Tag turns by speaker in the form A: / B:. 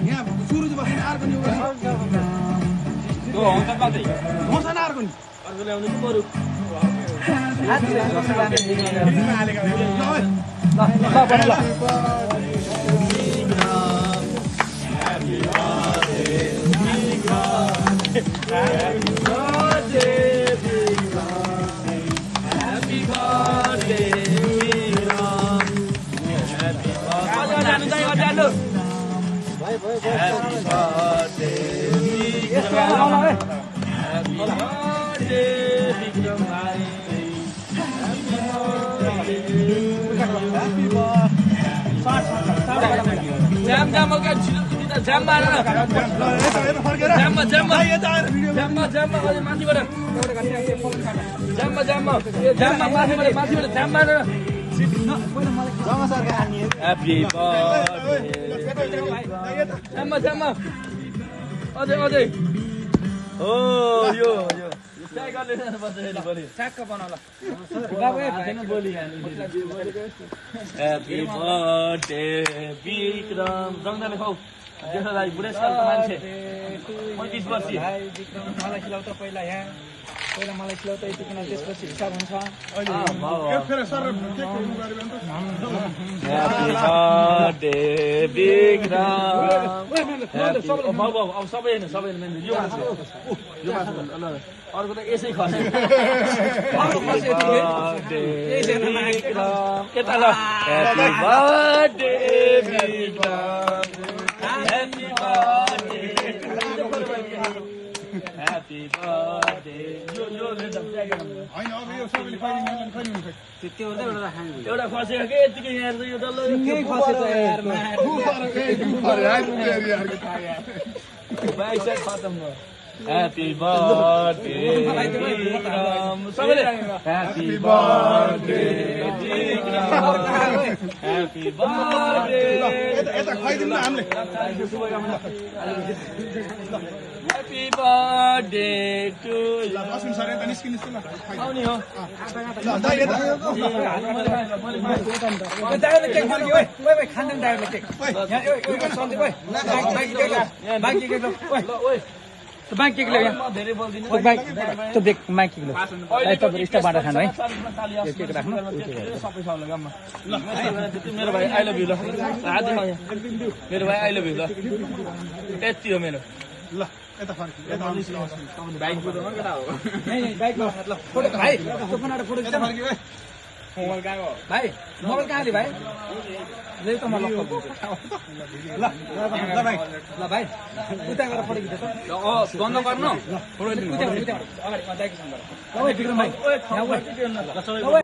A: यहाँ सुरु बस्ने अर्को नि मसँग अर्को नि अर्को ल्याउनु कि बरु Jam jam kan kita jam mana? Jam mati mana? Jam mana? Happy birthday. Jam. Ade. Oh yo. Saya kan lihat bahasa ini boleh. Saya kapan Allah? Jangan boleh kan? Happy birthday, Vikram. Jangan lekau. Jangan lagi budak sekali teman saya. 25 वर्षीय.
B: भाइ विक्रम मलाई खिलाउत पहिला मलाई खिलाउत यति किन त्यसपछि हिसाब हुन्छ
A: Happy
B: birthday
A: Vikram. अब सबै हैन यो मान्छे अर्को त यसै खसे यता ल Happy birthday Vikram. Happy birthday. Yo let them take it. I know we are so really fighting. एउटा खसेको के यतिकै यहाँ यो डल्लो
B: के खसेछ यार
A: भाइ सेट खतम भयो Happy birthday Vikram. सबैले Happy birthday Vikram. Happy birthday. यता खाइदिनु न हामीले शुभकामना Happy birthday to you. लसुन सरे त निस्किनु छ ल आउने हो ल दाइ यता
B: डायरेक्ट केक फर्क्यो ओइ खान्दैन डायरेक्ट केक यहाँ यो सन्देश ओइ बाइक केक ओइ तो बाइक केक ल्याउ यहाँ
A: धेरै बोल्दिनु
B: ओ बाइक तो देख बाइक केक ल्याउ अहिले तपाईहरु स्टपबाट खानु है यो केक राख्नु
A: सबै सबले गम्मा ल मेरो भाइ आई लभ यु ल हात देखाउ यहाँ मेरो भाइ आई लभ यु ल यति हो मेरो ल यता फर्क यता बाइक कुदाउनु केटा हो
B: नहीं बाइकमा ल फोटो भाइ त्यो बनाएर फोटो
A: यता फर्क ओइ मोबाइल कहाँ हो
B: भाइ मोबाइल कहाँ दि भाइ ले त म लक
A: ल भाइ
B: ल भाइ उता गएर फोटो खिच्छ त
A: बन्द गर्नु
B: फोटो अगाडि बाइक सँग ल विक्रम भाइ यहाँ